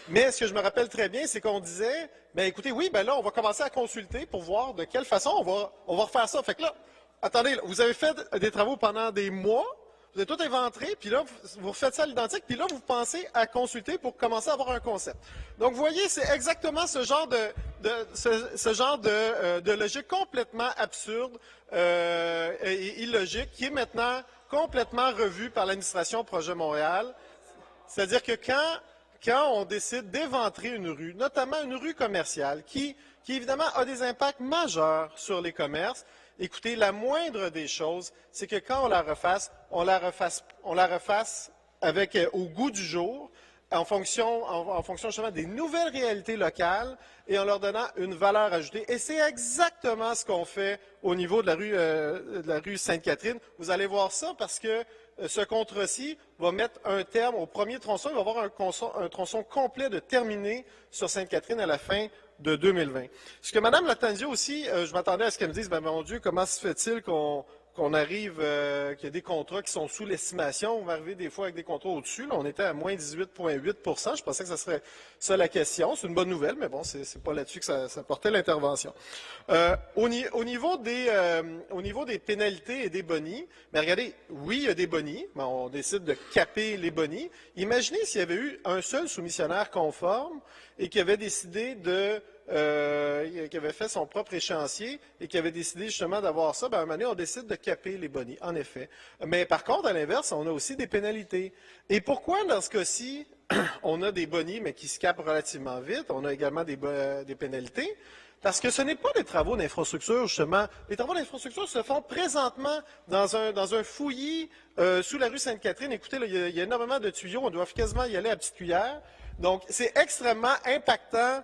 Mais ce que je me rappelle très bien, c'est qu'on disait, écoutez, oui, là, on va commencer à consulter pour voir de quelle façon on va refaire ça. Fait que là, attendez, vous avez fait des travaux pendant des mois, vous avez tout inventé, puis là, vous refaites ça à l'identique, puis là, vous pensez à consulter pour commencer à avoir un concept. Donc, vous voyez, c'est exactement ce genre de logique complètement absurde et illogique qui est maintenant complètement revue par l'administration Projet Montréal. C'est-à-dire que quand on décide d'éventrer une rue, notamment une rue commerciale, qui évidemment a des impacts majeurs sur les commerces, écoutez, la moindre des choses, c'est que quand on la refasse avec au goût du jour, en fonction justement des nouvelles réalités locales et en leur donnant une valeur ajoutée. Et c'est exactement ce qu'on fait au niveau de la rue Sainte-Catherine. Vous allez voir ça parce que ce contrat-ci va mettre un terme au premier tronçon. Il va y avoir un tronçon complet de terminé sur Sainte-Catherine à la fin de 2020. Ce que Mme Lattanzio aussi, je m'attendais à ce qu'elle me dise, mon Dieu, comment se fait-il qu'on arrive, qu'il y a des contrats qui sont sous l'estimation. On va arriver des fois avec des contrats au-dessus. Là, on était à moins 18,8 %. Je pensais que ce serait ça la question. C'est une bonne nouvelle, mais bon, c'est pas là-dessus que ça portait l'intervention. Au niveau des pénalités et des bonis, regardez, oui, il y a des bonis, mais on décide de caper les bonis. Imaginez s'il y avait eu un seul soumissionnaire conforme et qui avait décidé qui avait fait son propre échéancier et qui avait décidé justement d'avoir ça, à un moment donné, on décide de caper les bonis, en effet. Mais par contre, à l'inverse, on a aussi des pénalités. Et pourquoi, dans ce cas-ci, on a des bonis, mais qui se capent relativement vite? On a également des pénalités. Parce que ce n'est pas des travaux d'infrastructure, justement. Les travaux d'infrastructure se font présentement dans un fouillis sous la rue Sainte-Catherine. Écoutez, là, il y a énormément de tuyaux, on doit quasiment y aller à petite cuillère. Donc, c'est extrêmement impactant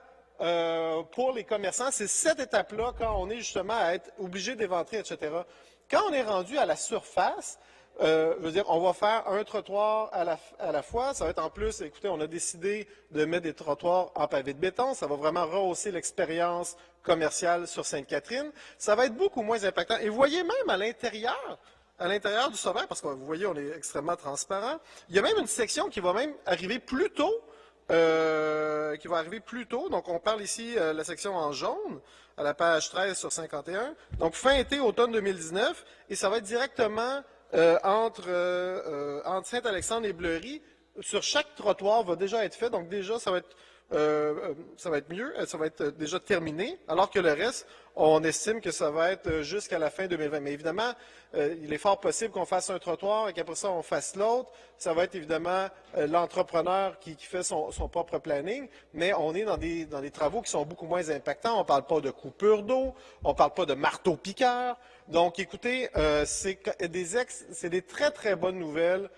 pour les commerçants. C'est cette étape-là, quand on est justement à être obligé d'éventrer, etc. Quand on est rendu à la surface, je veux dire, on va faire un trottoir à la fois. Ça va être en plus, écoutez, on a décidé de mettre des trottoirs en pavé de béton. Ça va vraiment rehausser l'expérience commerciale sur Sainte-Catherine. Ça va être beaucoup moins impactant. Et vous voyez même à l'intérieur du sommaire, parce que vous voyez, on est extrêmement transparent, il y a même une section qui va même arriver plus tôt. Donc, on parle ici la section en jaune, à la page 13 sur 51. Donc, fin été, automne 2019, et ça va être directement entre Saint-Alexandre et Bleury. Sur chaque trottoir va déjà être fait, donc déjà, ça va être mieux, ça va être déjà terminé, alors que le reste, on estime que ça va être jusqu'à la fin 2020. Mais évidemment, il est fort possible qu'on fasse un trottoir et qu'après ça, on fasse l'autre. Ça va être évidemment l'entrepreneur qui fait son propre planning, mais on est dans des travaux qui sont beaucoup moins impactants. On ne parle pas de coupure d'eau, on ne parle pas de marteau-piqueur. Donc, écoutez, c'est des très, très bonnes nouvelles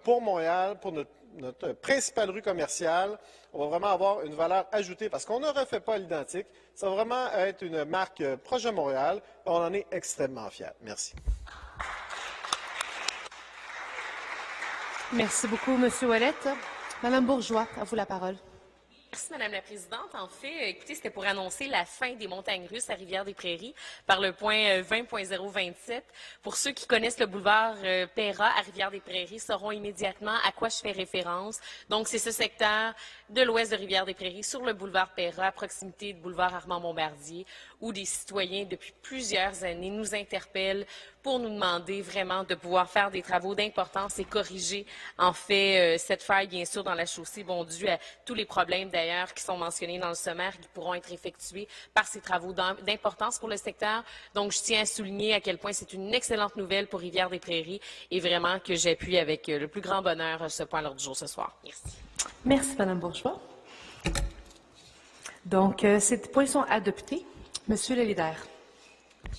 pour Montréal, pour notre principale rue commerciale. On va vraiment avoir une valeur ajoutée parce qu'on ne refait pas l'identique. Ça va vraiment être une marque proche de Montréal. On en est extrêmement fiers. Merci. Merci beaucoup, M. Ouellette. Mme Bourgeois, à vous la parole. Merci, Madame la Présidente. En fait, écoutez, c'était pour annoncer la fin des montagnes russes à Rivière-des-Prairies par le point 20.027. Pour ceux qui connaissent le boulevard Perra à Rivière-des-Prairies sauront immédiatement à quoi je fais référence. Donc, c'est ce secteur de l'ouest de Rivière-des-Prairies sur le boulevard Perra, à proximité du boulevard Armand-Bombardier, où des citoyens, depuis plusieurs années, nous interpellent pour nous demander vraiment de pouvoir faire des travaux d'importance et corriger, en fait, cette faille, bien sûr, dans la chaussée, dû à tous les problèmes, d'ailleurs, qui sont mentionnés dans le sommaire, qui pourront être effectués par ces travaux d'importance pour le secteur. Donc, je tiens à souligner à quel point c'est une excellente nouvelle pour Rivière-des-Prairies et vraiment que j'appuie avec le plus grand bonheur ce point à l'ordre du jour ce soir. Merci. Merci, Mme Bourgeois. Donc, ces points sont adoptés. Monsieur le leader.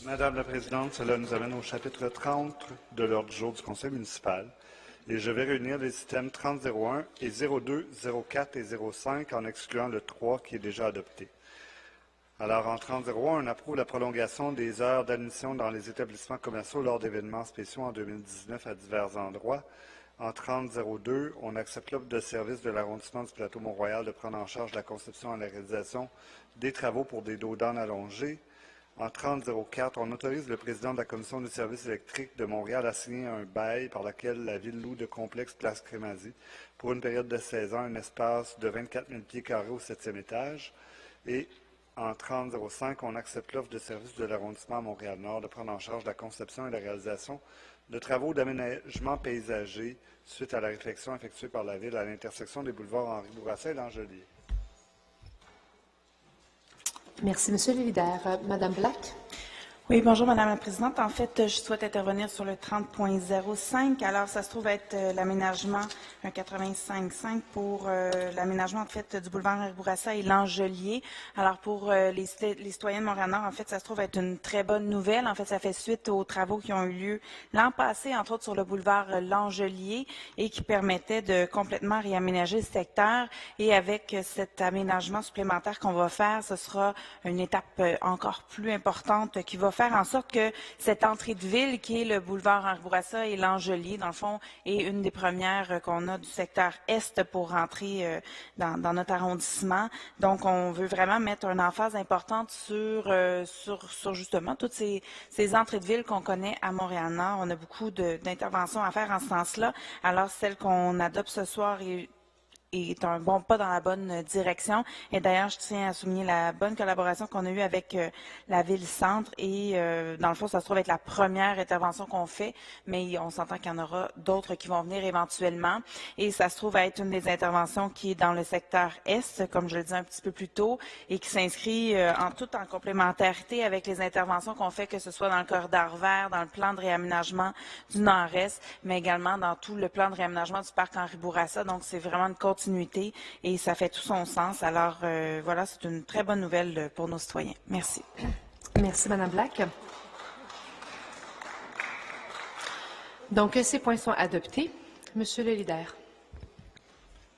Madame la Présidente, cela nous amène au chapitre 30 de l'ordre du jour du Conseil municipal. Et je vais réunir les items 30.01 et 02, 04 et 05 en excluant le 3 qui est déjà adopté. Alors, en 30.01, on approuve la prolongation des heures d'admission dans les établissements commerciaux lors d'événements spéciaux en 2019 à divers endroits. En 30.02, on accepte l'offre de service de l'arrondissement du plateau Mont-Royal de prendre en charge la conception et la réalisation des travaux pour des dos d'âne allongés. En 30.04, on autorise le président de la Commission des services électriques de Montréal à signer un bail par lequel la Ville loue de complexe Place Crémazie pour une période de 16 ans, un espace de 24 000 pieds carrés au 7e étage. Et en 30.05, on accepte l'offre de service de l'arrondissement Montréal-Nord de prendre en charge la conception et la réalisation de travaux d'aménagement paysager suite à la réflexion effectuée par la Ville à l'intersection des boulevards Henri Bourassa et Langelier. Merci, Monsieur le leader. Madame Black. Oui, bonjour Madame la Présidente. En fait, je souhaite intervenir sur le 30.05. Alors, ça se trouve être l'aménagement, un 85.5 pour l'aménagement en fait du boulevard Henri Bourassa et Langelier. Alors, pour les citoyens de Montréal-Nord, en fait, ça se trouve être une très bonne nouvelle. En fait, ça fait suite aux travaux qui ont eu lieu l'an passé, entre autres sur le boulevard Langelier, et qui permettaient de complètement réaménager le secteur. Et avec cet aménagement supplémentaire qu'on va faire, ce sera une étape encore plus importante qui va faire en sorte que cette entrée de ville, qui est le boulevard Henri Bourassa et Langelier, dans le fond, est une des premières qu'on a du secteur Est pour rentrer dans notre arrondissement. Donc, on veut vraiment mettre une emphase importante sur justement toutes ces entrées de ville qu'on connaît à Montréal-Nord. On a beaucoup d'interventions à faire en ce sens-là. Alors, celle qu'on adopte ce soir est un bon pas dans la bonne direction. Et d'ailleurs, je tiens à souligner la bonne collaboration qu'on a eue avec la Ville-Centre. Et dans le fond, ça se trouve être la première intervention qu'on fait, mais on s'entend qu'il y en aura d'autres qui vont venir éventuellement. Et ça se trouve être une des interventions qui est dans le secteur Est, comme je le disais un petit peu plus tôt, et qui s'inscrit tout en complémentarité avec les interventions qu'on fait, que ce soit dans le corridor vert, dans le plan de réaménagement du Nord-Est, mais également dans tout le plan de réaménagement du parc Henri Bourassa. Donc, c'est vraiment une continuité et ça fait tout son sens. Alors, voilà, c'est une très bonne nouvelle pour nos citoyens. Merci. Merci, Mme Black. Donc, ces points sont adoptés. Monsieur le leader.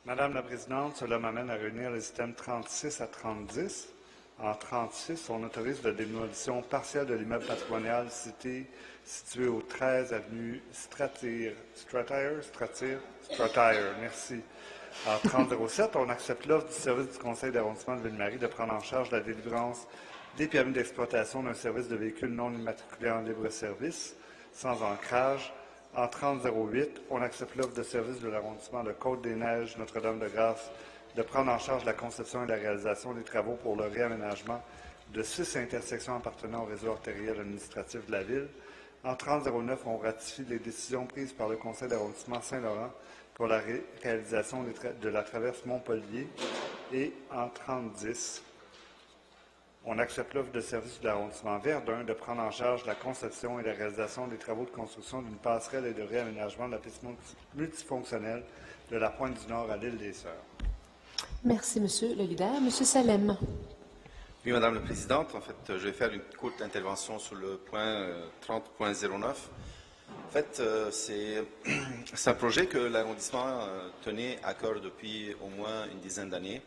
Madame la Présidente, cela m'amène à réunir les items 36 à 3010. En 36, on autorise la démolition partielle de l'immeuble patrimonial situé au 13 avenue Stratire. Merci. En 3007, on accepte l'offre du service du Conseil d'arrondissement de Ville-Marie de prendre en charge la délivrance des permis d'exploitation d'un service de véhicules non immatriculés en libre-service, sans ancrage. En 3008, on accepte l'offre de service de l'arrondissement de Côte-des-Neiges, Notre-Dame-de-Grâce, de prendre en charge la conception et la réalisation des travaux pour le réaménagement de 6 intersections appartenant au réseau artériel administratif de la Ville. En 3009, on ratifie les décisions prises par le Conseil d'arrondissement Saint-Laurent pour la réalisation de la traverse Montpellier. Et en 3010, on accepte l'offre de service de l'arrondissement Verdun de prendre en charge la conception et la réalisation des travaux de construction d'une passerelle et de réaménagement de la piste multifonctionnelle de la Pointe du Nord à l'île des Sœurs. Merci, M. le leader. M. Salem. Oui, Madame la Présidente. En fait, je vais faire une courte intervention sur le point 30.09. En fait, c'est un projet que l'arrondissement tenait à cœur depuis au moins une dizaine d'années.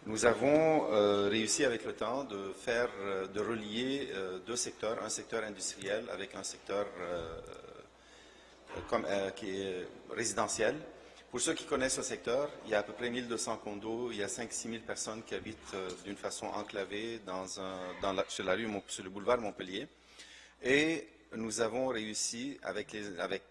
Nous avons réussi avec le temps de relier deux secteurs, un secteur industriel avec un secteur qui est résidentiel. Pour ceux qui connaissent le secteur, il y a à peu près 1200 condos, il y a 5-6 000 personnes qui habitent d'une façon enclavée sur le boulevard Montpellier. Et nous avons réussi, avec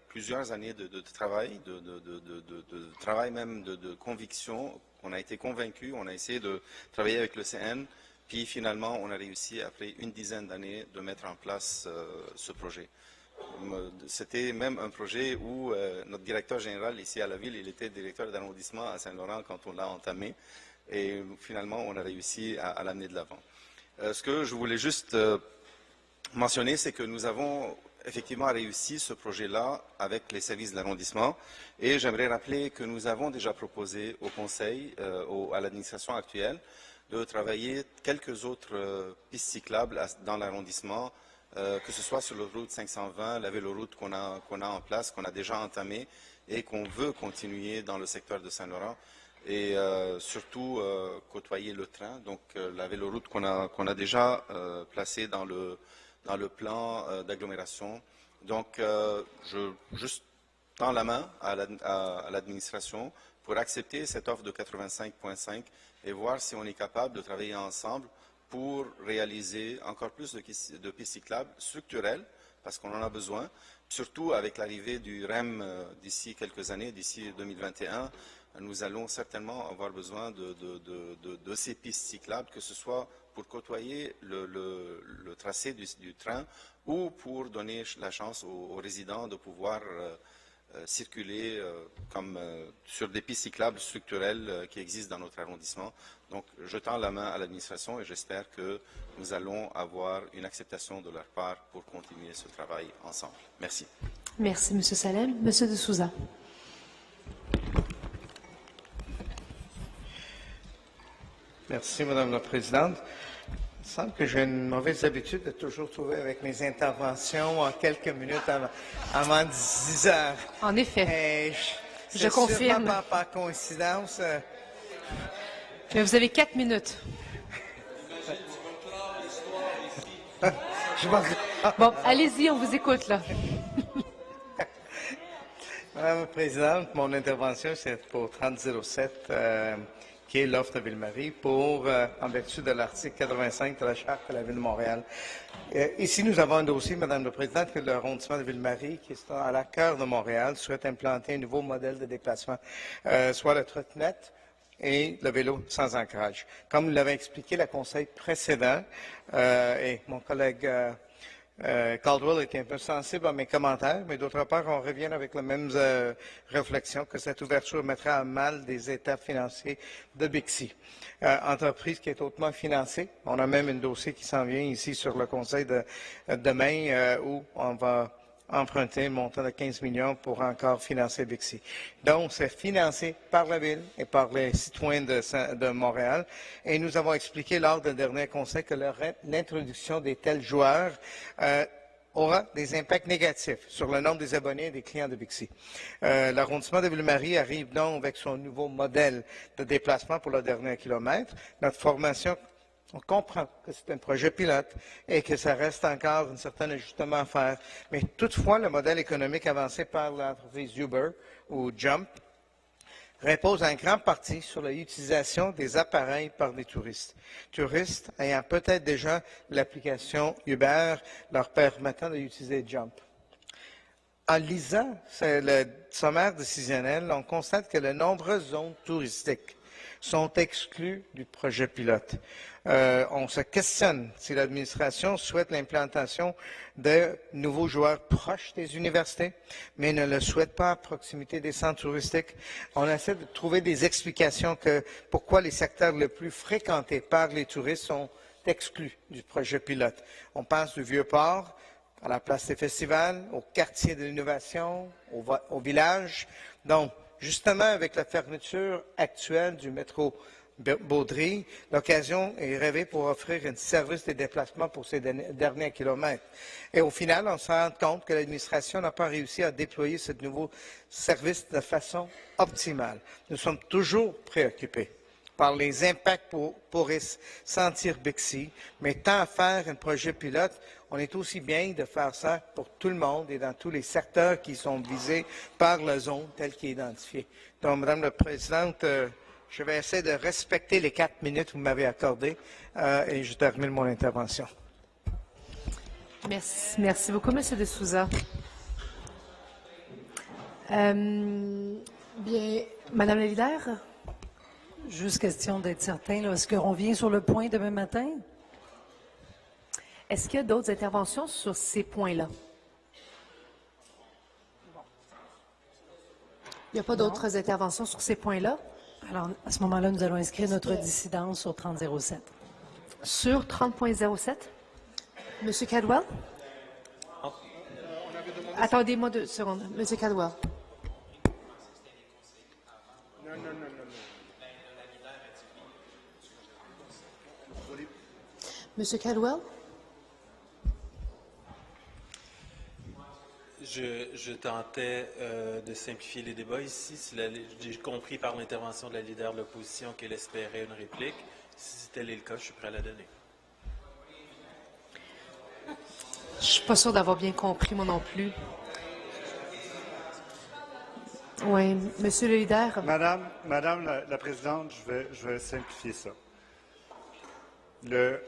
plusieurs années de travail, de travail même de conviction, on a été convaincus, on a essayé de travailler avec le CN, puis finalement on a réussi, après une dizaine d'années, de mettre en place ce projet. C'était même un projet où notre directeur général ici à la ville, il était directeur d'arrondissement à Saint-Laurent quand on l'a entamé, et finalement on a réussi à l'amener de l'avant. Ce que je voulais juste mentionner, c'est que nous avons effectivement réussi ce projet-là avec les services de l'arrondissement, et j'aimerais rappeler que nous avons déjà proposé au Conseil, à l'administration actuelle, de travailler quelques autres pistes cyclables dans l'arrondissement, que ce soit sur la route 520, la véloroute qu'on a en place, qu'on a déjà entamée et qu'on veut continuer dans le secteur de Saint-Laurent, et surtout côtoyer le train, donc la véloroute qu'on a déjà placée dans le plan d'agglomération. Donc, je juste tends la main à l'administration pour accepter cette offre de 85,5 et voir si on est capable de travailler ensemble pour réaliser encore plus de pistes cyclables structurelles, parce qu'on en a besoin, surtout avec l'arrivée du REM d'ici quelques années, d'ici 2021. Nous allons certainement avoir besoin de ces pistes cyclables, que ce soit pour côtoyer le tracé du train ou pour donner la chance aux résidents de pouvoir circuler comme sur des pistes cyclables structurelles qui existent dans notre arrondissement. Donc, je tends la main à l'administration et j'espère que nous allons avoir une acceptation de leur part pour continuer ce travail ensemble. Merci. Merci, M. Salem. M. de Souza. Merci, Madame la Présidente. Il me semble que j'ai une mauvaise habitude de toujours trouver avec mes interventions en quelques minutes avant 10 heures. En effet. Je confirme. Par coïncidence. Mais vous avez 4 minutes. Bon, allez-y, on vous écoute, là. Madame la Présidente, mon intervention, c'est pour 3007, qui est l'offre de Ville-Marie, en vertu de l'article 85 de la Charte de la Ville de Montréal. Ici, nous avons un dossier, Madame la Présidente, que l'arrondissement de Ville-Marie, qui est à la cœur de Montréal, souhaite implanter un nouveau modèle de déplacement, soit la trottinette et le vélo sans ancrage. Comme nous l'avait expliqué le conseil précédent, et mon collègue Caldwell était un peu sensible à mes commentaires, mais d'autre part, on revient avec la même réflexion que cette ouverture mettra à mal des états financiers de Bixi. Entreprise qui est hautement financée. On a même un dossier qui s'en vient ici sur le conseil de demain où on va emprunter un montant de 15 millions pour encore financer Bixi. Donc, c'est financé par la Ville et par les citoyens de Montréal. Et nous avons expliqué lors d'un dernier conseil que l'introduction des tels joueurs aura des impacts négatifs sur le nombre des abonnés et des clients de Bixi. L'arrondissement de Ville-Marie arrive donc avec son nouveau modèle de déplacement pour le dernier kilomètre. Notre formation On comprend que c'est un projet pilote et que ça reste encore un certain ajustement à faire. Mais toutefois, le modèle économique avancé par l'entreprise Uber ou Jump repose en grande partie sur l'utilisation des appareils par des touristes. Touristes ayant peut-être déjà l'application Uber leur permettant d'utiliser Jump. En lisant le sommaire décisionnel, on constate que de nombreuses zones touristiques sont exclues du projet pilote. On se questionne si l'administration souhaite l'implantation de nouveaux joueurs proches des universités, mais ne le souhaite pas à proximité des centres touristiques. On essaie de trouver des explications que pourquoi les secteurs les plus fréquentés par les touristes sont exclus du projet pilote. On pense du Vieux-Port, à la place des festivals, au quartier de l'innovation, au village. Donc, justement, avec la fermeture actuelle du métro Baudry, l'occasion est rêvée pour offrir un service de déplacement pour ces derniers kilomètres. Et au final, on se rend compte que l'administration n'a pas réussi à déployer ce nouveau service de façon optimale. Nous sommes toujours préoccupés par les impacts pour sentir Bixi, mais tant à faire un projet pilote, on est aussi bien de faire ça pour tout le monde et dans tous les secteurs qui sont visés par la zone telle qu'elle est identifiée. Donc, Madame la Présidente, je vais essayer de respecter les 4 minutes que vous m'avez accordées et je termine mon intervention. Merci. Merci beaucoup, M. De Souza. Bien, Madame la leader? Juste question d'être certain. Est-ce qu'on revient sur le point demain matin? Est-ce qu'il y a d'autres interventions sur ces points-là? Il n'y a pas d'autres interventions sur ces points-là? Alors, à ce moment-là, nous allons inscrire notre dissidence sur 3007. Sur 30.07? M. Cadwell? Attendez-moi 2 secondes. M. Cadwell. M. Cadwell? Je tentais de simplifier les débats ici. J'ai compris par l'intervention de la leader de l'opposition qu'elle espérait une réplique. Si tel est le cas, je suis prêt à la donner. Je ne suis pas sûre d'avoir bien compris, moi non plus. Oui, Monsieur le leader. Madame la Présidente, je vais simplifier ça. Le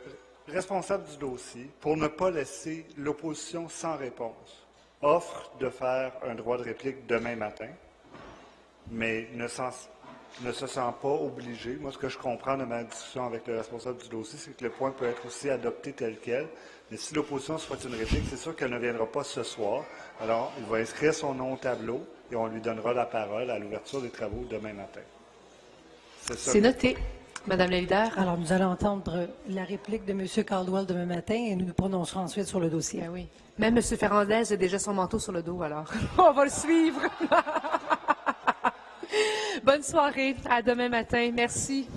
responsable du dossier, pour ne pas laisser l'opposition sans réponse, offre de faire un droit de réplique demain matin, mais ne se sent pas obligé. Moi, ce que je comprends de ma discussion avec le responsable du dossier, c'est que le point peut être aussi adopté tel quel, mais si l'opposition souhaite une réplique, c'est sûr qu'elle ne viendra pas ce soir. Alors, il va inscrire son nom au tableau et on lui donnera la parole à l'ouverture des travaux demain matin. C'est noté. Madame la leader. Alors, nous allons entendre la réplique de M. Caldwell demain matin et nous nous prononcerons ensuite sur le dossier. Ben oui. Même M. Ferrandez a déjà son manteau sur le dos, alors. On va le suivre. Bonne soirée. À demain matin. Merci.